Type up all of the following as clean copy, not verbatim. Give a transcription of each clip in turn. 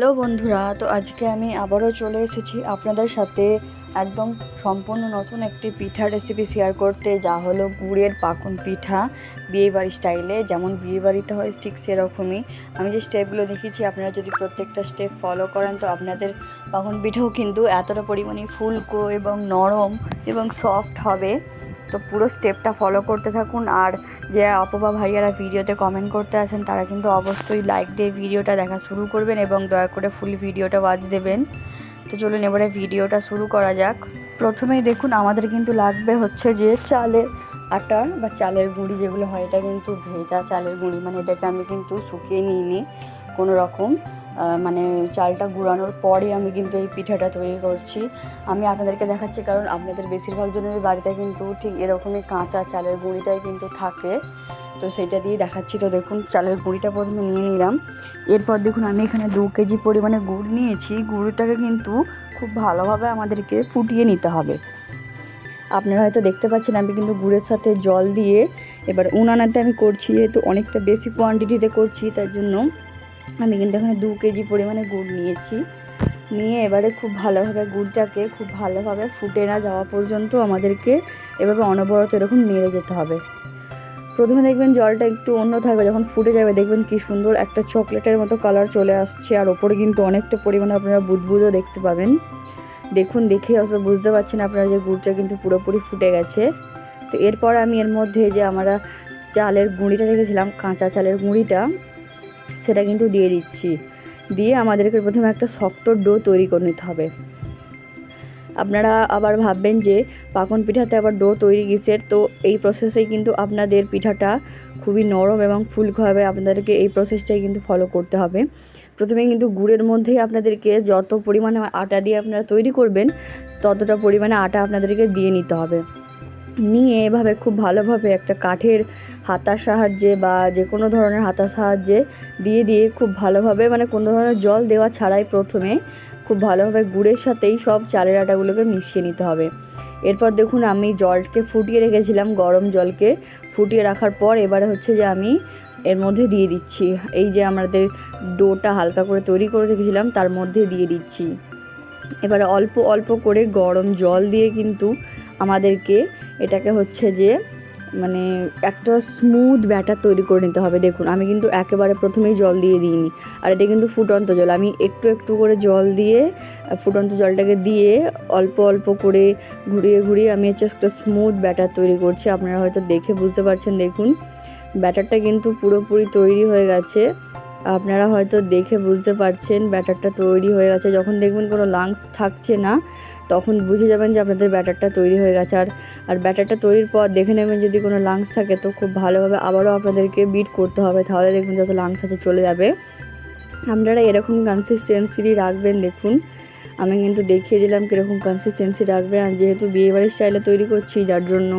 Hello বন্ধুরা, তো আজকে আমি আবারও চলে এসেছি আপনাদের সাথে একদম সম্পূর্ণ নতুন একটি পিঠার রেসিপি শেয়ার করতে, যা হলো গুড়ের পাকন পিঠা। বিয়েবাড়ি স্টাইলে যেমন বিয়েবাড়িতে হয় ঠিক সেরকমই আমি যে স্টেপগুলো দেখিয়েছি, আপনারা যদি প্রত্যেকটা স্টেপ ফলো করেন তো আপনাদের পাকন পিঠাও কিন্তু এতটা পরিমাণে ফুলকো এবং নরম এবং সফট হবে। তো পুরো স্টেপটা ফলো করতে থাকুন। আর যে আপু বা ভাইয়ারা ভিডিওতে কমেন্ট করতে আসেন তারা কিন্তু অবশ্যই লাইক দিয়ে ভিডিওটা দেখা শুরু করবেন এবং দয়া করে ফুল ভিডিওটা ওয়াচ দেবেন। তো চলুন এবারে ভিডিওটা শুরু করা যাক। প্রথমেই দেখুন আমাদের কিন্তু লাগবে হচ্ছে যে চালের আটা বা চালের গুঁড়ি যেগুলো হয়, এটা কিন্তু ভেজা চালের গুঁড়ি, মানে এটাকে আমি কিন্তু শুকিয়ে নিইনি কোনো রকম। মানে চালটা গুঁড়ানোর পরে আমি কিন্তু এই পিঠাটা তৈরি করছি। আমি আপনাদেরকে দেখাচ্ছি কারণ আপনাদের বেশিরভাগ জনের বাড়িতে কিন্তু ঠিক এরকমই কাঁচা চালের গুঁড়িটাই কিন্তু থাকে, তো সেটা দিয়ে দেখাচ্ছি। তো দেখুন চালের গুঁড়িটা প্রথমে নিয়ে নিলাম। এরপর দেখুন আমি এখানে 2 কেজি পরিমাণে গুড় নিয়েছি। গুড়টাকে কিন্তু খুব ভালোভাবে আমাদেরকে ফুটিয়ে নিতে হবে। আপনারা হয়তো দেখতে পাচ্ছেন আমি কিন্তু গুড়ের সাথে জল দিয়ে এবার উনানাতে আমি করছি, যেহেতু অনেকটা বেশি কোয়ান্টিটিতে করছি তার জন্য আমি কিন্তু এখানে 2 কেজি পরিমাণে গুড় নিয়েছি। নিয়ে এবারে খুব ভালোভাবে গুড়টাকে খুব ভালোভাবে ফুটে না যাওয়া পর্যন্ত আমাদেরকে এভাবে অনবরত এরকম নেড়ে যেতে হবে। প্রথমে দেখবেন জলটা একটু অন্য থাকবে, যখন ফুটে যাবে দেখবেন কি সুন্দর একটা চকলেটের মতো কালার চলে আসছে, আর ওপরে কিন্তু অনেকটা পরিমাণে আপনারা বুদবুদও দেখতে পাবেন। দেখুন, দেখে অবশ্য বুঝতে পারছেন আপনারা যে গুড়টা কিন্তু পুরোপুরি ফুটে গেছে। তো এরপর আমি এর মধ্যে যে আমরা চালের গুঁড়িটা রেখেছিলাম, কাঁচা চালের গুঁড়িটা, সেটা কিন্তু দিয়ে দিচ্ছি। দিয়ে আমাদেরকে প্রথমে একটা শক্ত ডো তৈরি করে নিতে হবে। আপনারা আবার ভাববেন যে পাকন পিঠাতে আবার ডো তৈরি কিসের, তো এই প্রসেসেই কিন্তু আপনাদের পিঠাটা খুবই নরম এবং ফুলকো হবে। আপনাদেরকে এই প্রসেসটাই কিন্তু ফলো করতে হবে। প্রথমে কিন্তু গুড়ের মধ্যেই আপনাদেরকে যত পরিমাণে আটা দিয়ে আপনারা তৈরি করবেন ততটা পরিমাণে আটা আপনাদেরকে দিয়ে নিতে হবে। নিয়ে এভাবে খুব ভালোভাবে একটা কাঠের হাতার সাহায্যে বা যে কোনো ধরনের হাতার সাহায্যে দিয়ে দিয়ে খুব ভালোভাবে, মানে কোনো ধরনের জল দেওয়া ছাড়াই প্রথমে খুব ভালোভাবে গুড়ের সাথেই সব চালের আটাগুলোকে মিশিয়ে নিতে হবে। এরপর দেখুন আমি জলকে ফুটিয়ে রেখেছিলাম, গরম জলকে ফুটিয়ে রাখার পর এবারে হচ্ছে যে আমি এর মধ্যে দিয়ে দিচ্ছি এই যে আমাদের ডোটা হালকা করে তৈরি করে রেখেছিলাম তার মধ্যে দিয়ে দিচ্ছি। এবারে অল্প অল্প করে গরম জল দিয়ে কিন্তু আমাদেরকে এটাকে হচ্ছে যে মানে একটা স্মুথ ব্যাটার তৈরি করে নিতে হবে। দেখুন আমি কিন্তু একেবারে প্রথমেই জল দিয়ে দিইনি, আর এটা কিন্তু ফুটন্ত জল, আমি একটু একটু করে জল দিয়ে ফুটন্ত জলটাকে দিয়ে অল্প অল্প করে ঘুরিয়ে ঘুরিয়ে আমি হচ্ছে একটা স্মুথ ব্যাটার তৈরি করছি। আপনারা হয়তো দেখে বুঝতে পারছেন, দেখুন ব্যাটারটা কিন্তু পুরোপুরি তৈরি হয়ে গেছে। আপনারা হয়তো দেখে বুঝতে পারছেন ব্যাটারটা তৈরি হয়ে গেছে। যখন দেখবেন কোনো লাংস থাকছে না তখন বুঝে যাবেন যে আপনাদের ব্যাটারটা তৈরি হয়ে গেছে। আর ব্যাটারটা তৈরির পর দেখে নেবেন যদি কোনো লাংস থাকে তো খুব ভালোভাবে আবারও আপনাদেরকে বিট করতে হবে, তাহলে দেখবেন যত লাংস আছে চলে যাবে। আপনারা এরকম কনসিস্টেন্সি রাখবেন। দেখুন আমি কিন্তু দেখিয়ে দিলাম কীরকম কনসিস্টেন্সি রাখবেন। আর যেহেতু বিয়েবাড়ির স্টাইলে তৈরি করছি যার জন্য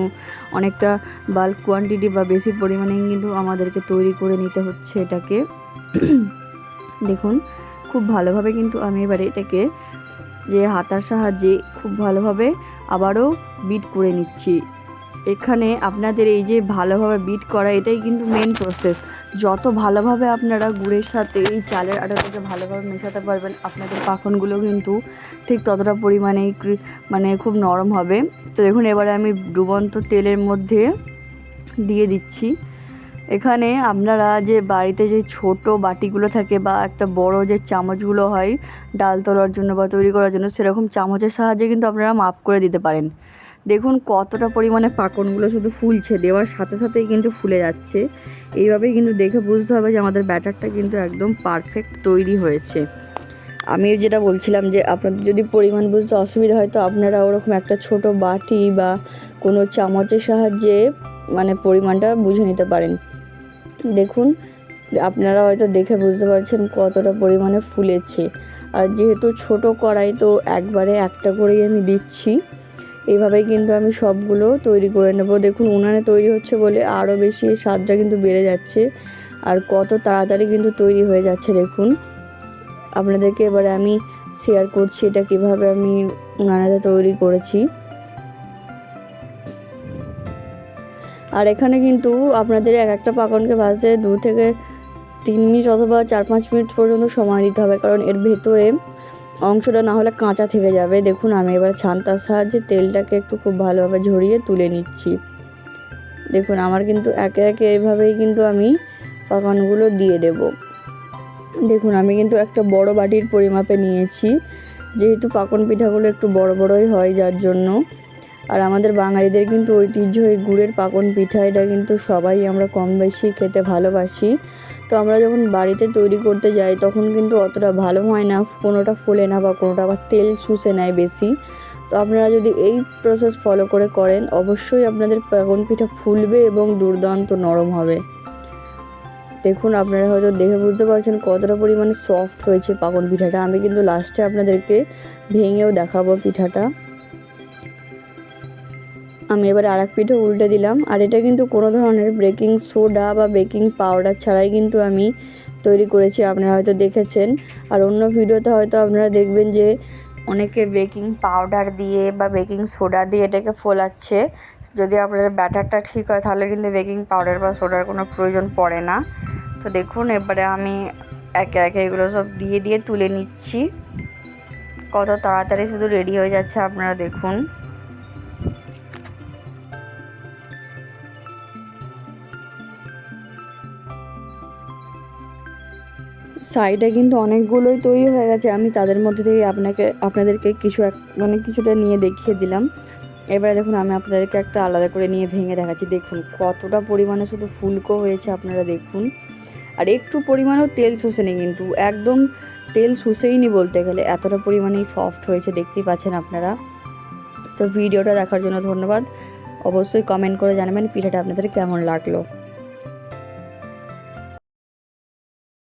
অনেকটা বাল্ক কোয়ান্টিটি বা বেশি পরিমাণে কিন্তু আমাদেরকে তৈরি করে নিতে হচ্ছে এটাকে। দেখুন খুব ভালোভাবে কিন্তু আমি এবারে এটাকে যে হাতার সাহায্যে খুব ভালোভাবে আবারও বিট করে নিচ্ছি। এখানে আপনাদের এই যে ভালোভাবে বিট করা এটাই কিন্তু মেন প্রসেস। যত ভালোভাবে আপনারা গুড়ের সাথে এই চালের আটাটাকে ভালোভাবে মেশাতে পারবেন আপনাদের পাকনগুলো কিন্তু ঠিক ততটা পরিমাণে মানে খুব নরম হবে। তো দেখুন এবারে আমি ডুবন্ত তেলের মধ্যে দিয়ে দিচ্ছি। এখানে আপনারা যে বাড়িতে যে ছোট বাটিগুলো থাকে বা একটা বড় যে চামচগুলো হয় ডাল তোলার জন্য বা তৈরি করার জন্য, সেরকম চামচের সাহায্যে কিন্তু আপনারা মাপ করে দিতে পারেন। দেখুন কতটা পরিমাণে পাকনগুলো শুধু ফুলছে, দেওয়ার সাথে সাথেই কিন্তু ফুলে যাচ্ছে। এইভাবেই কিন্তু দেখে বুঝতে হবে যে আমাদের ব্যাটারটা কিন্তু একদম পারফেক্ট তৈরি হয়েছে। আমি যেটা বলছিলাম যে আপনাদের যদি পরিমাণ বুঝতে অসুবিধা হয় তো আপনারা ওরকম একটা ছোট বাটি বা কোনো চামচের সাহায্যে মানে পরিমাণটা বুঝে নিতে পারেন। দেখুন আপনারা হয়তো দেখে বুঝতে পারছেন কতটা পরিমাণে ফুলেছে। আর যেহেতু ছোট কড়াই তো একবারে একটা করেই আমি দিচ্ছি। এইভাবেই কিন্তু আমি সবগুলো তৈরি করে নেব। দেখুন উনানে তৈরি হচ্ছে বলে আরও বেশি স্বাদটা কিন্তু বেড়ে যাচ্ছে, আর কত তাড়াতাড়ি কিন্তু তৈরি হয়ে যাচ্ছে। দেখুন আপনাদেরকে এবারে আমি শেয়ার করছি এটা কিভাবে আমি উনানেতে তৈরি করেছি। আর এখানে কিন্তু আপনাদের এক একটা পাকনকে ভাজতে 2 থেকে 3 মিনিট অথবা 4-5 মিনিট পর্যন্ত সময় দিতে হবে, কারণ এর ভেতরে অংশটা না হলে কাঁচা থেকে যাবে। দেখুন আমি এবার ছান্তার সাহায্যে তেলটাকে একটু খুব ভালোভাবে ঝরিয়ে তুলে নিচ্ছি। দেখুন আমার কিন্তু একে একে এইভাবেই কিন্তু আমি পাকানগুলো দিয়ে দেব। দেখুন আমি কিন্তু একটা বড় বাটির পরিমাপে নিয়েছি, যেহেতু পাকন পিঠাগুলো একটু বড় বড়ই হয় যার জন্য। আর আমাদের বাঙালিদের কিন্তু ঐতিহ্য এই গুড়ের পাকন পিঠা, এটা কিন্তু সবাই আমরা কম বেশি খেতে ভালোবাসি। তো আমরা যখন বাড়িতে তৈরি করতে যাই তখন কিন্তু অতটা ভালো হয় না, কোনোটা ফোলে না বা কোনোটা আবার তেল শুষে নেয় বেশি। তো আপনারা যদি এই প্রসেস ফলো করে করেন অবশ্যই আপনাদের পাকন পিঠা ফুলবে এবং দুর্দান্ত নরম হবে। দেখুন আপনারা হয়তো দেখে বুঝতে পারছেন কতটা পরিমাণে সফট হয়েছে পাকন পিঠাটা। আমি কিন্তু লাস্টে আপনাদেরকে ভেঙেও দেখাবো পিঠাটা। আমি এবার আরেক পিঠে উল্টে দিলাম। আর এটা কিন্তু কোনো ধরনের বেকিং সোডা বা বেকিং পাউডার ছাড়াই কিন্তু আমি তৈরি করেছি, আপনারা হয়তো দেখেছেন। আর অন্য ভিডিওতে হয়তো আপনারা দেখবেন যে অনেকে বেকিং পাউডার দিয়ে বা বেকিং সোডা দিয়ে এটাকে ফোলাচ্ছে। যদি আপনাদের ব্যাটারটা ঠিক হয় তাহলে কিন্তু বেকিং পাউডার বা সোডার কোনো প্রয়োজন পড়ে না। তো দেখুন এবারে আমি একে একে এগুলো সব দিয়ে দিয়ে তুলে নিচ্ছি। কত তাড়াতাড়ি শুধু রেডি হয়ে যাচ্ছে আপনারা দেখুন। সাইডে কিন্তু অনেকগুলোই তৈরি হয়ে গেছে, আমি তাদের মধ্যে থেকে আপনাদেরকে কিছুটা নিয়ে দেখিয়ে দিলাম। এবারে দেখুন আমি আপনাদেরকে একটা আলাদা করে নিয়ে ভেঙে দেখাচ্ছি। দেখুন কতটা পরিমাণে শুধু ফুলকো হয়েছে আপনারা দেখুন। আর একটু পরিমাণেও তেল শুষেনি, কিন্তু একদম তেল শুষেইনি বলতে গেলে, এতটা পরিমাণেই সফট হয়েছে, দেখতেই পাচ্ছেন আপনারা। তো ভিডিওটা দেখার জন্য ধন্যবাদ। অবশ্যই কমেন্ট করে জানাবেন পিঠাটা আপনাদের কেমন লাগলো।